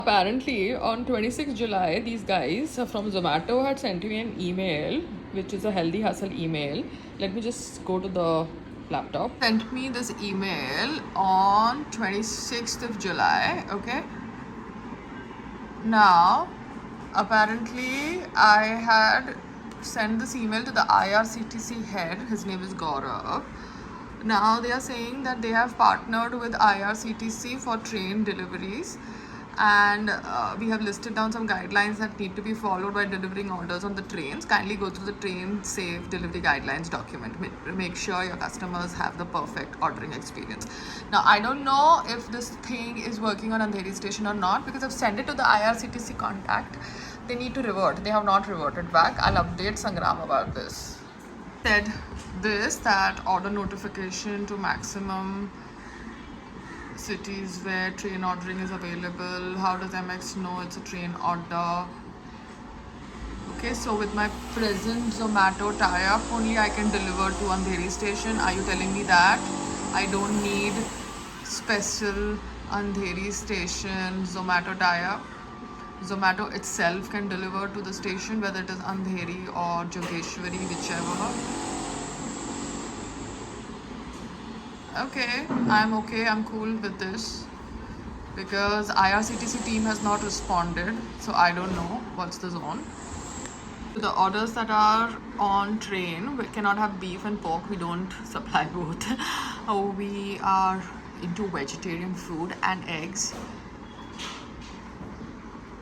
Apparently, on 26th July, these guys from Zomato had sent me an email, which is a healthy hustle email. Let me just go to the laptop. Sent me this email on 26th of July. Okay. Now, apparently, I had sent this email to the IRCTC head. His name is Gaurav. Now they are saying that they have partnered with IRCTC for train deliveries, and we have listed down some guidelines that need to be followed by delivering orders on the trains. Kindly go through the train safe delivery guidelines document. Make sure your customers have the perfect ordering experience. Now I don't know if this thing is working on Andheri station or not, because I've sent it to the IRCTC contact. They need to revert. They have not reverted back. I'll update Sangram about this. Said this, that order notification to maximum cities where train ordering is available. How does MX know it's a train order? Okay, so with my present Zomato tie-up, only I can deliver to Andheri station. Are you telling me that I don't need special Andheri station Zomato tie-up? Zomato itself can deliver to the station, whether it is Andheri or Jogeshwari, whichever. Okay, I'm cool with this, because IRCTC team has not responded, so I don't know what's the zone. The orders that are on train, we cannot have beef and pork. We don't supply both. We are into vegetarian food and eggs.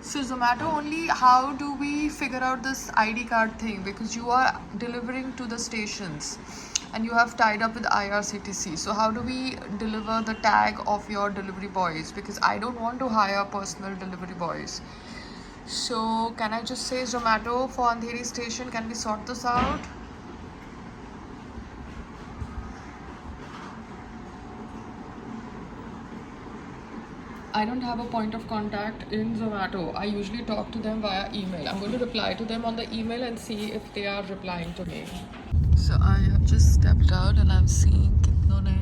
So Zomato only, how do we figure out this ID card thing? Because you are delivering to the stations and you have tied up with IRCTC. So how do we deliver the tag of your delivery boys? Because I don't want to hire personal delivery boys. So can I just say Zomato for Andheri station? Can we sort this out? I don't have a point of contact in Zomato. I usually talk to them via email. I'm going to reply to them on the email and see if they are replying to me. So I have just stepped out and I'm seeing कितनों ने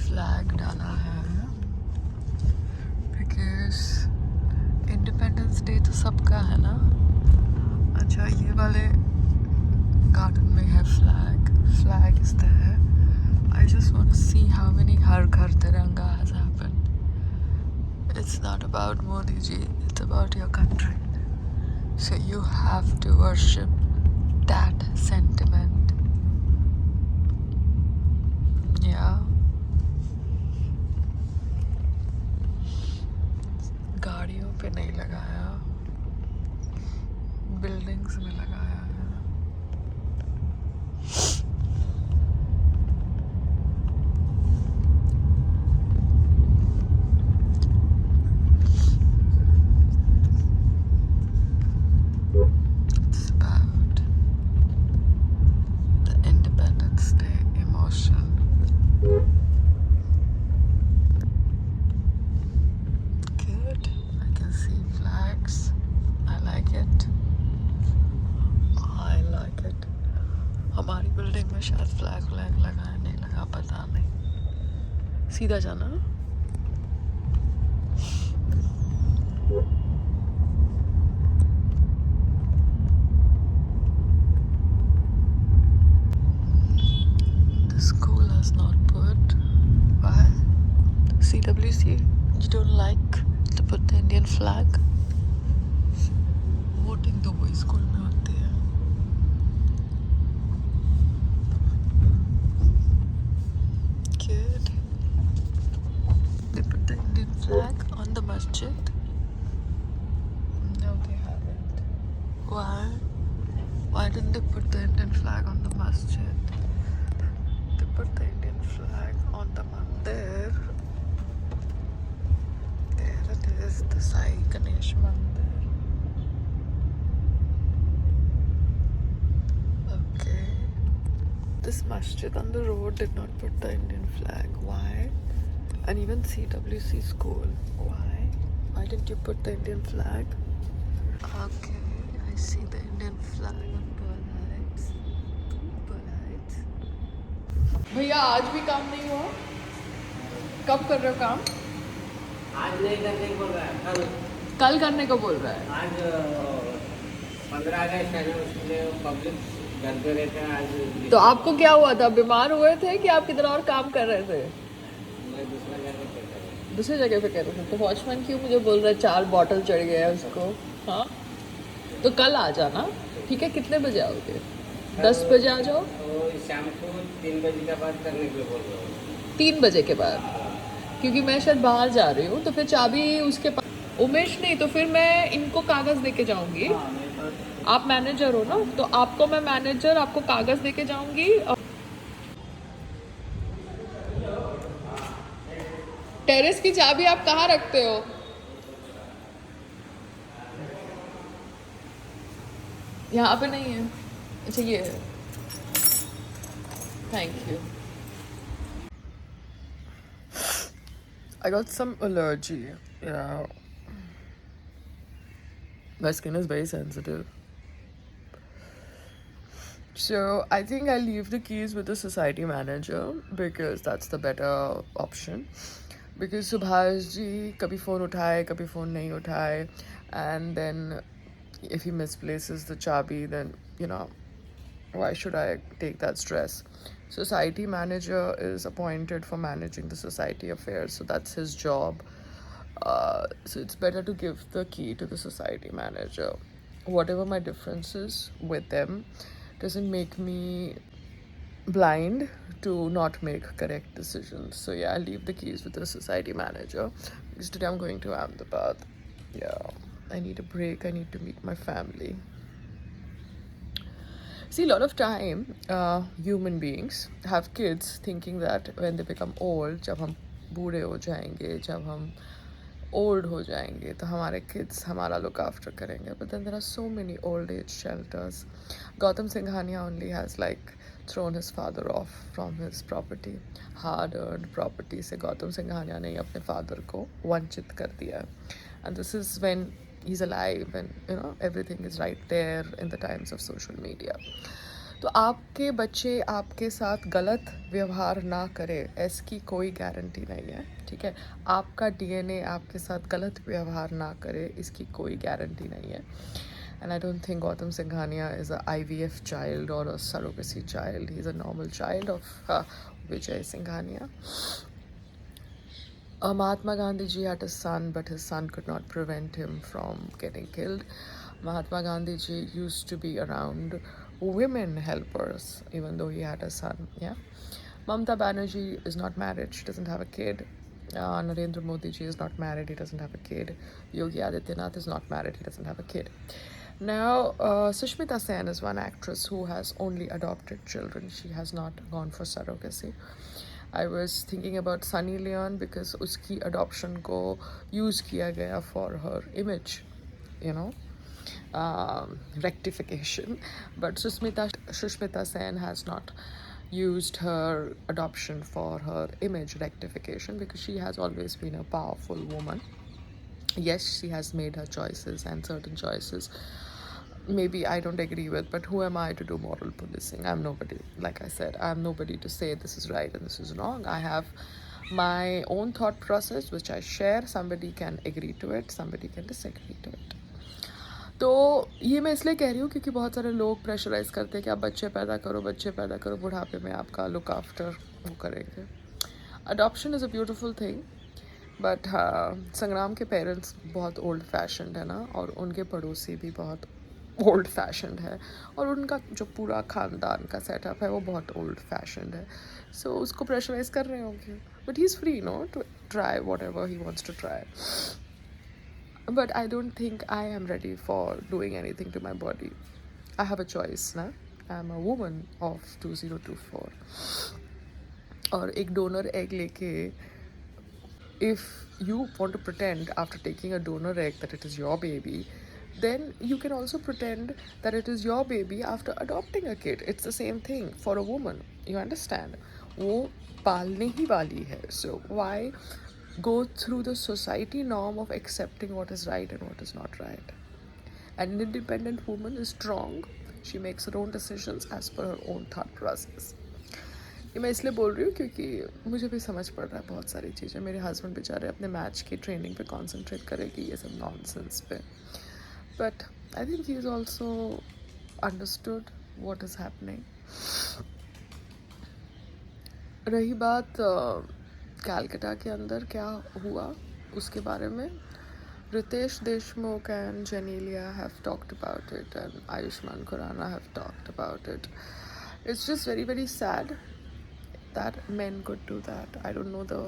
flag डाला है, because Independence Day तो सबका है ना. अच्छा, ये वाले garden में है flag is there. I just want to see how many Har Ghar Tiranga has happened. It's not about Modi ji, it's about your country. So you have to worship that sentiment. Yeah. गाड़ियों पे नहीं लगाया, buildings में लगाया है. It's about the Independence Day emotion. Good. I can see flags. I like it. I like it. हमारी building में शायद फ्लैग लगा है, नहीं लगा, पता नहीं. सीधा जाना. The school has not put. Why? CWC, you don't like to put the Indian flag? Voting तो वही स्कूल में होती है. Good. They put the Indian flag on the masjid? No, they haven't. Why? Why didn't they put the Indian flag on the masjid? They put the Indian flag on the mandir. There it is, the Sai Ganesh Mandir. Okay. This masjid on the road did not put the Indian flag. Why? And even CWC school. Why? Why didn't you put the Indian flag? Okay, I see the Indian flag on Pearl Heights. Pearl Heights. भैया आज भी काम नहीं हुआ? कब कर रहे हो काम? आज नहीं करने को बोल रहा है, कल कल करने को बोल रहा है। आज 15 अगस्त है ना, उसके पब्लिक घर पे रहते हैं आज। तो आपको क्या हुआ था, बीमार हुए थे कि आप किधर और काम कर रहे थे? मैं दूसरा घर पे करता हूँ। दूसरी जगह पे कर रहे थे। तो वॉचमैन क्यों मुझे बोल रहा है 4 बॉटल चढ़ गया है उसको? हाँ, तो कल आ जाना, ठीक है? कितने बजे आओगे? 10 बजे आ जाओ। तो शाम को 3 बजे के बाद करने के लिए बोल रहा हूँ। 3 बजे के बाद, क्योंकि मैं शायद बाहर जा रही हूँ, तो फिर चाबी उसके पास। उमेश नहीं, तो फिर मैं इनको कागज देके जाऊंगी। आप मैनेजर हो ना, तो आपको मैं मैनेजर, आपको कागज देके जाऊंगी। टेरेस की चाबी आप कहाँ रखते हो? यहाँ पे नहीं है। अच्छा, ये है। Thank you. I got some allergy. Yeah. My skin is very sensitive. So I think I'll leave the keys with the society manager because that's the better option. Because Subhash ji kabhi phone उठाए, kabhi phone नहीं उठाए, and then if he misplaces the chabi, then why should I take that stress? Society manager is appointed for managing the society affairs, so that's his job. So it's better to give the key to the society manager. Whatever my differences with them doesn't make me blind to not make correct decisions. So yeah, I'll leave the keys with the society manager because today I'm going to Ahmedabad. Yeah, I need a break. I need to meet my family. See, a lot of time, human beings have kids thinking that when they become old, जब हम बूढ़े हो जाएंगे, जब हम old हो जाएंगे, तो हमारे kids हमारा look after करेंगे. But then there are so many old age shelters. Gautam Singhania only has thrown his father off from his property. Hard earned property से गौतम सिंघानिया ने अपने father को वंचित कर दिया. And this is when he's alive and everything is right there in the times of social media. तो आपके बच्चे आपके साथ गलत व्यवहार ना करे, इसकी कोई गारंटी नहीं है, ठीक है? आपका डीएनए आपके साथ गलत व्यवहार ना करे, इसकी कोई गारंटी नहीं है. And I don't think Gautam Singhania is a IVF child or a surrogacy child. He's a normal child of Vijay Singhania. Mahatma Gandhi ji had a son, but his son could not prevent him from getting killed. Mahatma Gandhi ji used to be around women helpers, even though he had a son. Yeah. Mamata Banerjee is not married; she doesn't have a kid. Narendra Modi ji is not married; he doesn't have a kid. Yogi Adityanath is not married; he doesn't have a kid. Now, Sushmita Sen is one actress who has only adopted children. She has not gone for surrogacy. I was thinking about Sunny Leon because uski adoption ko use kiya gaya for her image, you know, rectification. But Sushmita Sen has not used her adoption for her image rectification because she has always been a powerful woman. Yes, she has made her choices and certain choices maybe I don't agree with, but who am I to do moral policing? I'm nobody. Like I said, I'm nobody to say this is right and this is wrong. I have my own thought process which I share. Somebody can agree to it, somebody can disagree to it. तो ये मैं इसलिए कह रही हूँ क्योंकि बहुत सारे लोग प्रेशराइज करते हैं कि आप बच्चे पैदा करो, बुढ़ापे में आपका लुक आफ्टर वो करेंगे. Adoption is a beautiful thing, but संग्राम के पेरेंट्स बहुत ओल्ड फैशन्ड है ना, और उनके पड़ोसी भी बहुत ओल्ड फैशन्ड है, और उनका जो पूरा ख़ानदान का सेटअप है वो बहुत ओल्ड फैशन्ड है. सो उसको प्रेशराइज कर रहे होंगे, but he is free to try whatever he wants to try. But I don't think I am ready for doing anything to my body. I have a choice ना. I'm a woman of 2024. और एक donor egg लेके, if you want to pretend after taking a donor egg that it is your baby, then you can also pretend that it is your baby after adopting a kid. It's the same thing for a woman. You understand? वो पालने ही वाली है. So why go through the society norm of accepting what is right and what is not right? An independent woman is strong. She makes her own decisions as per her own thought process. ये मैं इसलिए बोल रही हूँ क्योंकि मुझे भी समझ पड़ रहा है बहुत सारी चीज़ें। मेरे हस्बैंड बेचारे अपने मैच की ट्रेनिंग पे कॉन्सेंट्रेट करेगी ये सब नॉनसेंस पे, but I think he is also understood what is happening. रही बात कैलकटा के अंदर क्या हुआ उसके बारे में, Ritesh Deshmukh and Genelia have talked about it and Ayushmann Khurrana have talked about it. It's just very, very sad that men could do that. I don't know the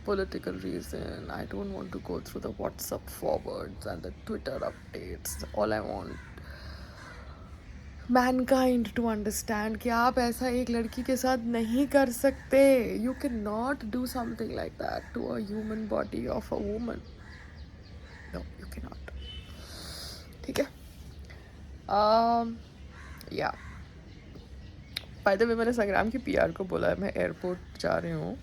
political reason. I don't want to go through the WhatsApp forwards and the Twitter updates. All I want mankind to understand कि आप ऐसा एक लड़की के साथ नहीं कर सकते. You cannot do something like that to a human body of a woman. No, you cannot. ठीक है. या बाय द वे मैंने संग्राम की पीआर को बोला है मैं एयरपोर्ट जा रही हूँ,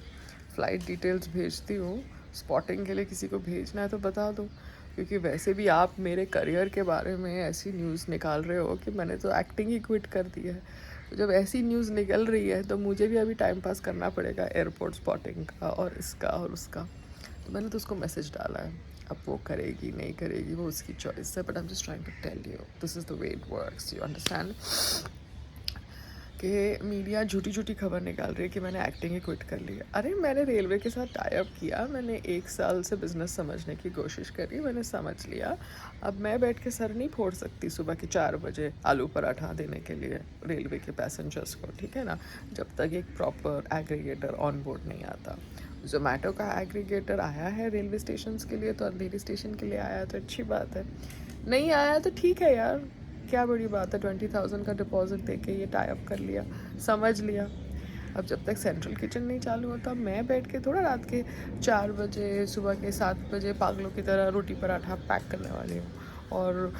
फ़्लाइट डिटेल्स भेजती हूँ, स्पॉटिंग के लिए किसी को भेजना है तो बता दो, क्योंकि वैसे भी आप मेरे करियर के बारे में ऐसी न्यूज़ निकाल रहे हो कि मैंने तो एक्टिंग ही क्विट कर दी है. तो जब ऐसी न्यूज़ निकल रही है तो मुझे भी अभी टाइम पास करना पड़ेगा एयरपोर्ट स्पॉटिंग का और इसका और उसका. तो मैंने तो उसको मैसेज डाला है. अब वो करेगी नहीं करेगी वो उसकी चॉइस है, but I am just trying to tell you this is the way it works. You understand कि मीडिया झूठी झूठी खबर निकाल रही है कि मैंने एक्टिंग ही क्विट कर ली है. अरे मैंने रेलवे के साथ टाई अप किया, मैंने 1 साल से बिज़नेस समझने की कोशिश करी, मैंने समझ लिया. अब मैं बैठ के सर नहीं फोड़ सकती सुबह के 4 बजे आलू पराठा देने के लिए रेलवे के पैसेंजर्स को, ठीक है ना, जब तक एक प्रॉपर एग्रीगेटर ऑन बोर्ड नहीं आता. जोमेटो का एग्रीगेटर आया है रेलवे स्टेशन के लिए तो अंधेरी स्टेशन के लिए आया तो अच्छी बात है, नहीं आया तो ठीक है यार, क्या बड़ी बात है. 20,000 का डिपॉजिट दे के ये टाई अप कर लिया, समझ लिया. अब जब तक सेंट्रल किचन नहीं चालू होता मैं बैठ के थोड़ा रात के 4 बजे सुबह के 7 बजे पागलों की तरह रोटी पराठा पैक करने वाली हूँ और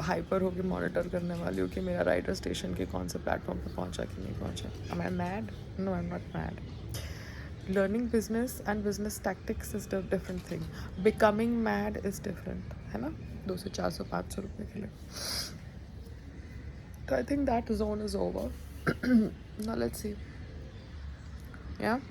हाइपर होकर मॉनिटर करने वाली हूँ कि मेरा राइडर स्टेशन के कौन से प्लेटफॉर्म पे पहुँचा कि नहीं पहुँचा. Am I mad? No, I'm not mad. Learning business and business tactics is a different thing. Becoming mad is different, है ना, 200 400 500 रुपये के लिए. So I think that zone is over. Now let's see. Yeah.